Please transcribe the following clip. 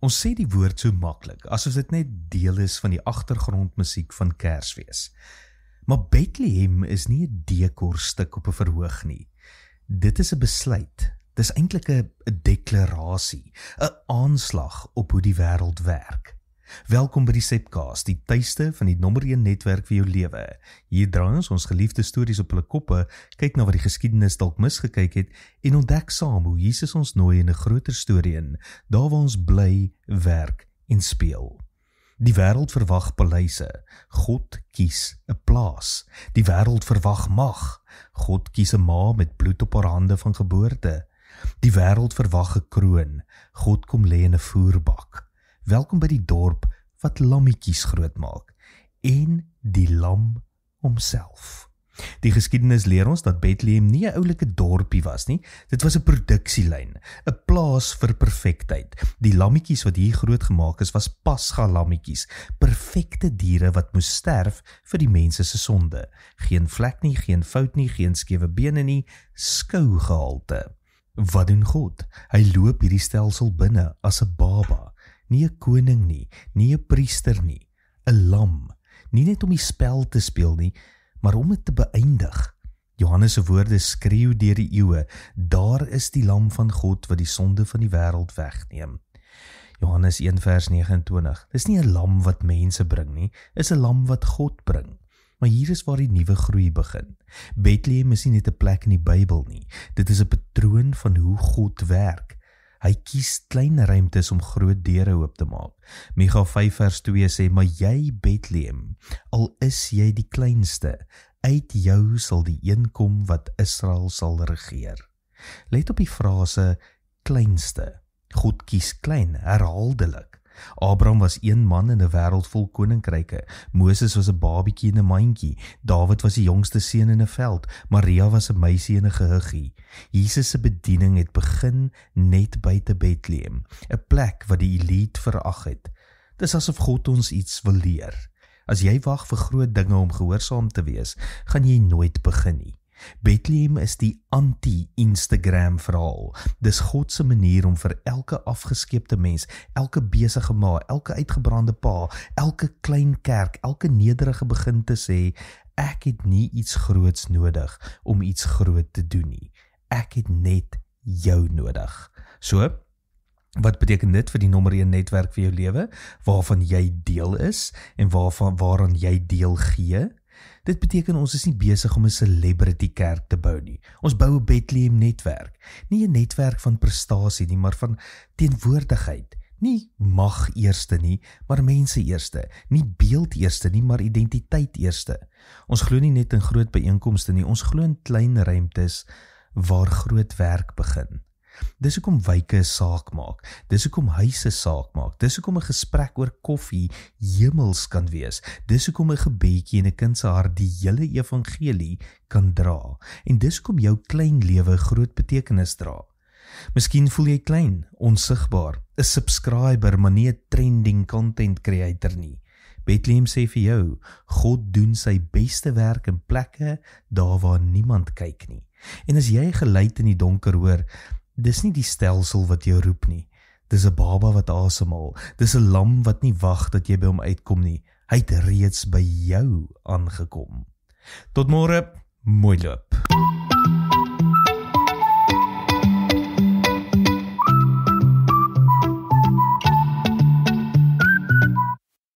Ons sê die woord so maklik, asof dit net deel is van die agtergrondmusiek van Kersfees. Maar Bethlehem is nie 'n dekorstuk op 'n verhoog nie. Dit is 'n besluit. Dis eintlik 'n deklarasie, 'n aanslag op hoe die wêreld werk. Welkom by die Sepcast, die tuiste van die nommer 1 netwerk vir jou lewe. Hier draai ons geliefde stories op hulle koppe, kyk na wat die geskiedenis dalk misgekyk het en ontdek saam hoe Jesus ons nooi in 'n groter storie in, daar waar ons bly, werk en speel. Die wêreld verwag paleise, God kies 'n plaas. Die wêreld verwag mag, God kies 'n ma met bloed op haar hande van geboorte. Die wêreld verwag 'n kroon, God kom lê in 'n voerbak. Welkom by die dorp wat lammetjies grootmaak en die lam homself. Die geskiedenis leer ons dat Bethlehem nie 'n oulike dorpie was nie, dit was 'n produksielyn, 'n plaas vir perfektheid. Die lammetjies wat hier grootgemaak is, was pasga lammetjies, perfekte diere wat moes sterf vir die mense se sonde. Geen vlek nie, geen fout nie, geen skewe bene nie, skougehalte. Wat doen God? Hy loop hierdie stelsel binne as 'n baba. Nie 'n koning nie, nie 'n priester nie, 'n lam. Nie net om die spel te speel nie, maar om dit te beëindig. Johannes se woorde skreeu deur die eeue, daar is die lam van God wat die sonde van die wêreld wegneem. Johannes 1 vers 29, dis nie 'n lam wat mense bring nie, is 'n lam wat God bring. Maar hier is waar die nuwe groei begin. Bethlehem is nie net 'n plek in die Bybel nie, dit is 'n patroon van hoe God werk. Hy kies klein ruimtes om groot deure oop te maak. Micha 5 vers 2 sê, maar jy Bethlehem, al is jy die kleinste, uit jou sal die een kom wat Israel sal regeer. Let op die frase kleinste. God kies klein, herhaaldelik. Abraham was een man in 'n wêreld vol koninkryke. Moses was 'n babietjie in 'n mandjie. Dawid was die jongste seun in 'n veld. Maria was 'n meisie in 'n gehuggie. Jesus se bediening het begin net buite Bethlehem, 'n plek wat die elite verag het. Dis asof God ons iets wil leer. As jy wag vir groot dinge om gehoorsaam te wees, gaan jy nooit begin nie. Bethlehem is die anti-Instagram verhaal. Dis God se manier om vir elke afgeskeepte mens, elke besige ma, elke uitgebrande pa, elke klein kerk, elke nederige begin te sê, ek het nie iets groots nodig om iets groot te doen nie. Ek het net jou nodig. So, wat beteken dit vir die nommer 1 netwerk vir jou lewe, waarvan jy deel is en waaraan jy deel gee? Dit beteken ons is nie besig om 'n celebrity kerk te bou nie. Ons bou 'n Bethlehem netwerk. Nie 'n netwerk van prestasie nie, maar van teenwoordigheid. Nie mag eerste nie, maar mense eerste. Nie beeld eerste nie, maar identiteit eerste. Ons glo nie net in groot byeenkomste nie, ons glo in klein ruimtes waar groot werk begin. Dis hoekom wyke 'n saak maak, dis hoekom huise saak maak, dis hoekom 'n gesprek oor koffie hemels kan wees, dis hoekom 'n gebedjie in 'n kind se hart die hele evangelie kan dra, en dis hoekom jou klein lewe groot betekenis dra. Miskien voel jy klein, onsigbaar, 'n subscriber, maar nie 'n trending content creator nie. Bethlehem sê vir jou, God doen sy beste werk in plekke daar waar niemand kyk nie. En as jy geluid in die donker hoor, dis nie die stelsel wat jou roep nie. Dis 'n baba wat asemhaal. Dis 'n lam wat nie wag dat jy by hom uitkom nie. Hy het reeds by jou aangekom. Tot môre, mooi loop.